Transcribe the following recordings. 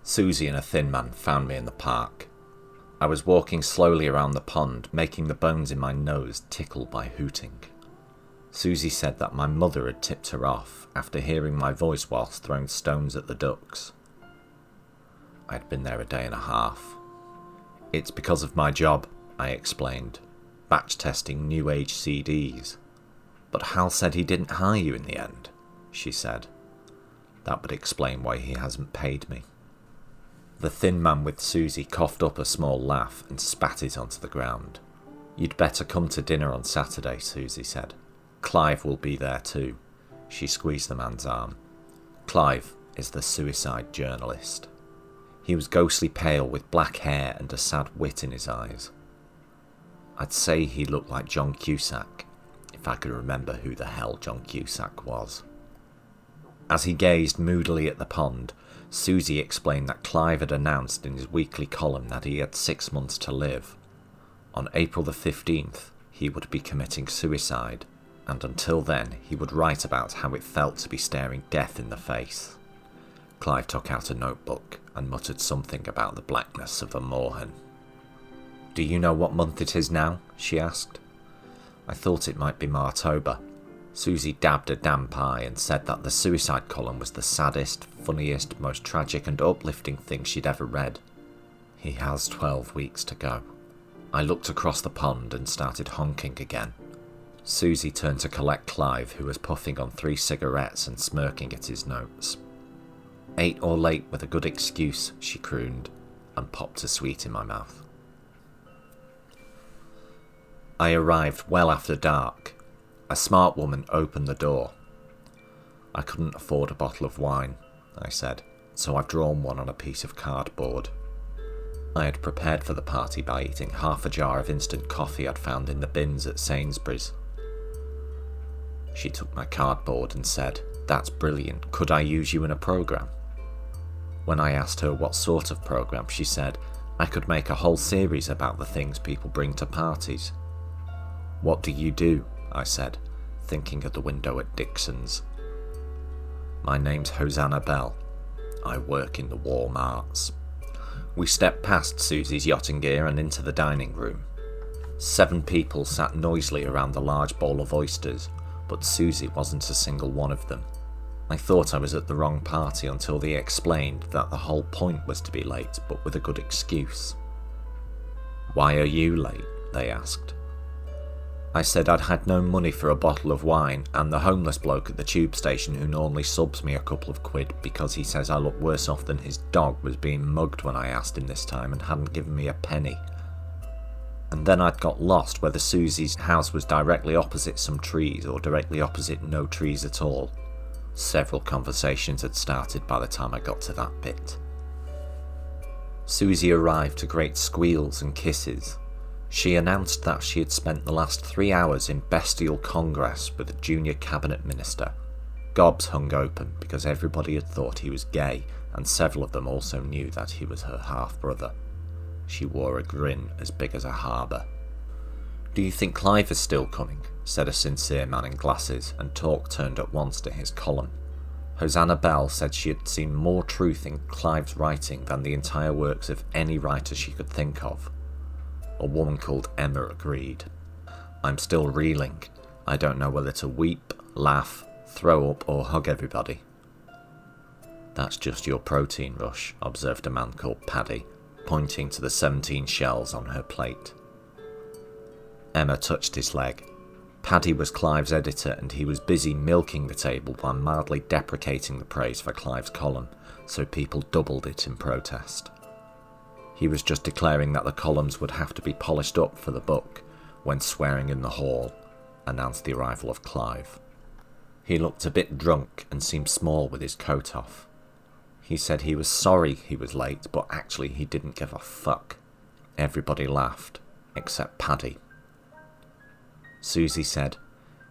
Susie and a thin man found me in the park. I was walking slowly around the pond, making the bones in my nose tickle by hooting. Susie said that my mother had tipped her off after hearing my voice whilst throwing stones at the ducks. I'd been there a day and a half. It's because of my job, I explained, batch testing new age CDs. But Hal said he didn't hire you in the end, she said. That would explain why he hasn't paid me. The thin man with Susie coughed up a small laugh and spat it onto the ground. You'd better come to dinner on Saturday, Susie said. Clive will be there too. She squeezed the man's arm. Clive is the suicide journalist. He was ghostly pale with black hair and a sad wit in his eyes. I'd say he looked like John Cusack, if I could remember who the hell John Cusack was. As he gazed moodily at the pond, Susie explained that Clive had announced in his weekly column that he had 6 months to live. On April the 15th, he would be committing suicide, and until then he would write about how it felt to be staring death in the face. Clive took out a notebook and muttered something about the blackness of a moorhen. Do you know what month it is now? She asked. I thought it might be Martober. Susie dabbed a damn pie and said that the suicide column was the saddest, funniest, most tragic and uplifting thing she'd ever read. He has 12 weeks to go. I looked across the pond and started honking again. Susie turned to collect Clive, who was puffing on 3 cigarettes and smirking at his notes. 8 or late with a good excuse, she crooned, and popped a sweet in my mouth. I arrived well after dark. A smart woman opened the door. I couldn't afford a bottle of wine, I said, so I've drawn one on a piece of cardboard. I had prepared for the party by eating half a jar of instant coffee I'd found in the bins at Sainsbury's. She took my cardboard and said, That's brilliant, could I use you in a programme? When I asked her what sort of programme, she said, I could make a whole series about the things people bring to parties. What do you do? I said, thinking of the window at Dixon's. My name's Hosanna Bell. I work in the warm arts. We stepped past Susie's yachting gear and into the dining room. 7 people sat noisily around the large bowl of oysters, but Susie wasn't a single one of them. I thought I was at the wrong party until they explained that the whole point was to be late, but with a good excuse. Why are you late? They asked. I said I'd had no money for a bottle of wine, and the homeless bloke at the tube station who normally subs me a couple of quid because he says I look worse off than his dog was being mugged when I asked him this time and hadn't given me a penny. And then I'd got lost whether Susie's house was directly opposite some trees or directly opposite no trees at all. Several conversations had started by the time I got to that bit. Susie arrived to great squeals and kisses. She announced that she had spent the last 3 hours in bestial congress with a junior cabinet minister. Gobs hung open because everybody had thought he was gay, and several of them also knew that he was her half-brother. She wore a grin as big as a harbour. Do you think Clive is still coming? Said a sincere man in glasses, and talk turned at once to his column. Hosanna Bell said she had seen more truth in Clive's writing than the entire works of any writer she could think of. A woman called Emma agreed. I'm still reeling. I don't know whether to weep, laugh, throw up or hug everybody. That's just your protein rush, observed a man called Paddy, pointing to the 17 shells on her plate. Emma touched his leg. Paddy was Clive's editor and he was busy milking the table while mildly deprecating the praise for Clive's column, so people doubled it in protest. He was just declaring that the columns would have to be polished up for the book when Swearing in the hall announced the arrival of Clive. He looked a bit drunk and seemed small with his coat off. He said he was sorry he was late, but actually he didn't give a fuck. Everybody laughed, except Paddy. Susie said,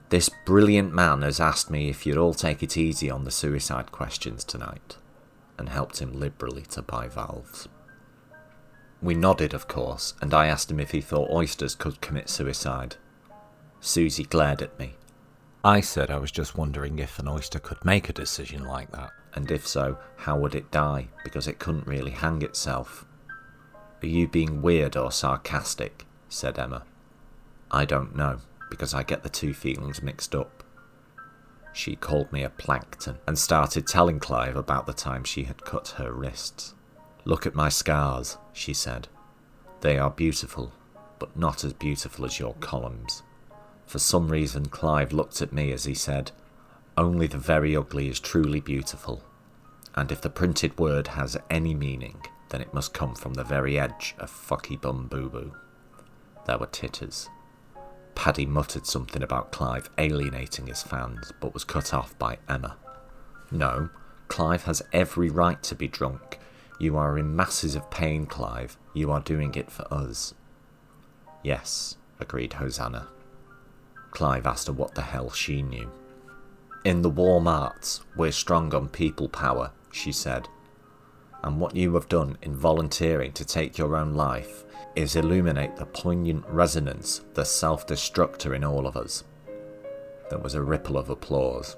This brilliant man has asked me if you'd all take it easy on the suicide questions tonight, and helped him liberally to buy valves. We nodded, of course, and I asked him if he thought oysters could commit suicide. Susie glared at me. I said I was just wondering if an oyster could make a decision like that. And if so, how would it die? Because it couldn't really hang itself. Are you being weird or sarcastic? Said Emma. I don't know, because I get the two feelings mixed up. She called me a plankton and started telling Clive about the time she had cut her wrists. Look at my scars, she said. They are beautiful, but not as beautiful as your columns. For some reason, Clive looked at me as he said, only the very ugly is truly beautiful, and if the printed word has any meaning, then it must come from the very edge of fucky bum boo boo. There were titters. Paddy muttered something about Clive alienating his fans, but was cut off by Emma. No, Clive has every right to be drunk. You are in masses of pain, Clive. You are doing it for us. Yes, agreed Hosanna. Clive asked her what the hell she knew. In the warm arts, we're strong on people power, she said. And what you have done in volunteering to take your own life is illuminate the poignant resonance, the self-destructor in all of us. There was a ripple of applause.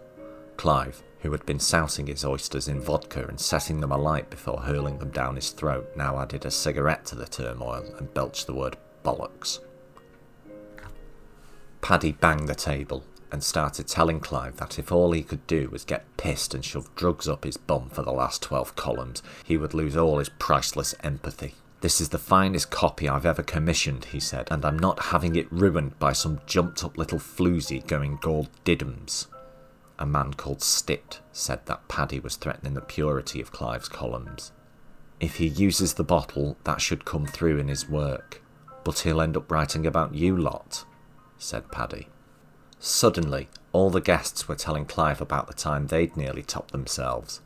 Clive, who had been sousing his oysters in vodka and setting them alight before hurling them down his throat, now added a cigarette to the turmoil and belched the word bollocks. Paddy banged the table and started telling Clive that if all he could do was get pissed and shove drugs up his bum for the last 12 columns, he would lose all his priceless empathy. This is the finest copy I've ever commissioned, he said, and I'm not having it ruined by some jumped-up little floozy going gold diddums. A man called Stitt said that Paddy was threatening the purity of Clive's columns. If he uses the bottle, that should come through in his work. But he'll end up writing about you lot, said Paddy. Suddenly, all the guests were telling Clive about the time they'd nearly topped themselves.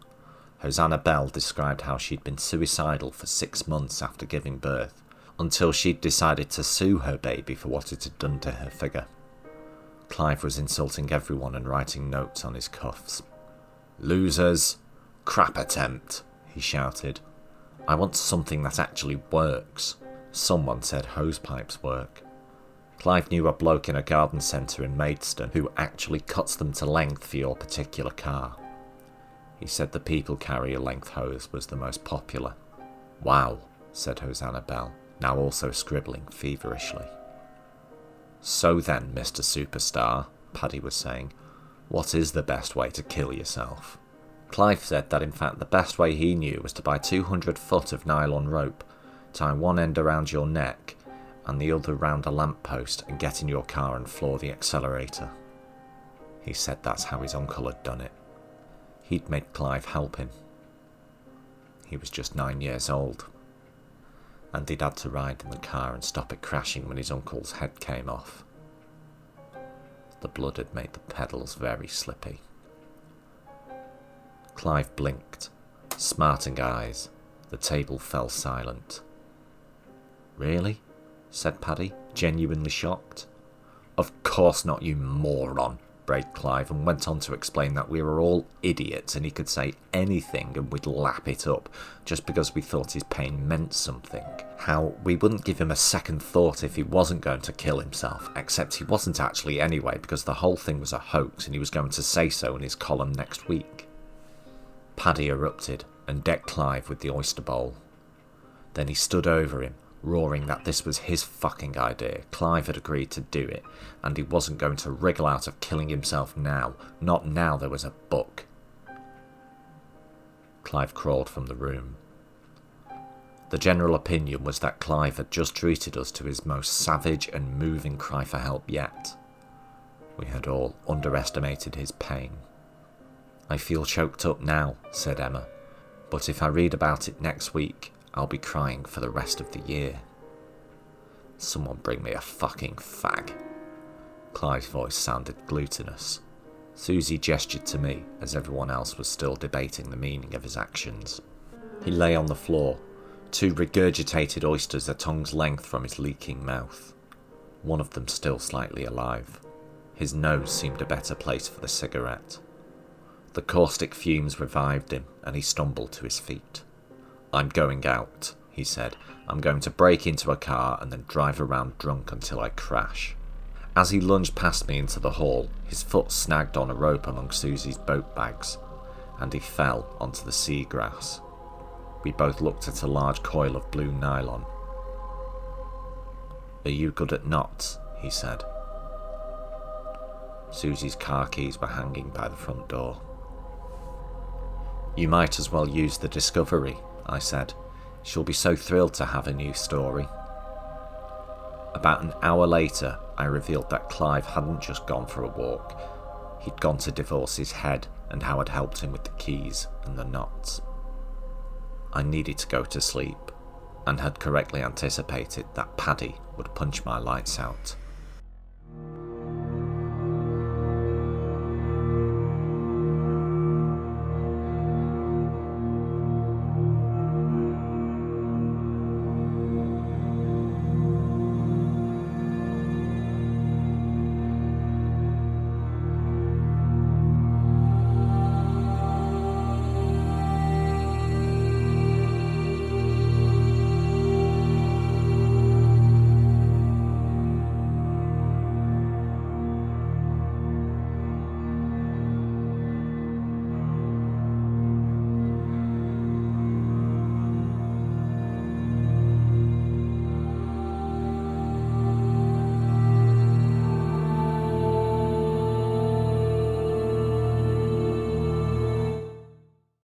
Hosanna Bell described how she'd been suicidal for 6 months after giving birth, until she'd decided to sue her baby for what it had done to her figure. Clive was insulting everyone and writing notes on his cuffs. Losers! Crap attempt, he shouted. I want something that actually works. Someone said hosepipes work. Clive knew a bloke in a garden centre in Maidstone who actually cuts them to length for your particular car. He said the people carrier length hose was the most popular. Wow, said Hosanna Bell, now also scribbling feverishly. So then, Mr. Superstar, Paddy was saying, what is the best way to kill yourself? Clive said that in fact the best way he knew was to buy 200 foot of nylon rope, tie one end around your neck and the other round a lamppost and get in your car and floor the accelerator. He said that's how his uncle had done it. He'd made Clive help him. He was just 9 years old, and he'd had to ride in the car and stop it crashing when his uncle's head came off. The blood had made the pedals very slippy. Clive blinked, smarting eyes. The table fell silent. Really? Said Paddy, genuinely shocked. Of course not, you moron, brayed Clive, and went on to explain that we were all idiots and he could say anything and we'd lap it up just because we thought his pain meant something. How we wouldn't give him a second thought if he wasn't going to kill himself, except he wasn't actually anyway because the whole thing was a hoax and he was going to say so in his column next week. Paddy erupted and decked Clive with the oyster bowl. Then he stood over him, roaring that this was his fucking idea. Clive had agreed to do it, and he wasn't going to wriggle out of killing himself now. Not now there was a book. Clive crawled from the room. The general opinion was that Clive had just treated us to his most savage and moving cry for help yet. We had all underestimated his pain. I feel choked up now, said Emma, but if I read about it next week, I'll be crying for the rest of the year. Someone bring me a fucking fag. Clive's voice sounded glutinous. Susie gestured to me as everyone else was still debating the meaning of his actions. He lay on the floor, 2 regurgitated oysters a tongue's length from his leaking mouth, one of them still slightly alive. His nose seemed a better place for the cigarette. The caustic fumes revived him and he stumbled to his feet. I'm going out, he said. I'm going to break into a car and then drive around drunk until I crash. As he lunged past me into the hall, his foot snagged on a rope among Susie's boat bags. and he fell onto the seagrass. We both looked at a large coil of blue nylon. "Are you good at knots?" he said. Susie's car keys were hanging by the front door. "You might as well use the Discovery," I said. "She'll be so thrilled to have a new story." About an hour later, I revealed that Clive hadn't just gone for a walk. He'd gone to divorce his head, and how I'd helped him with the keys and the knots. I needed to go to sleep, and had correctly anticipated that Paddy would punch my lights out.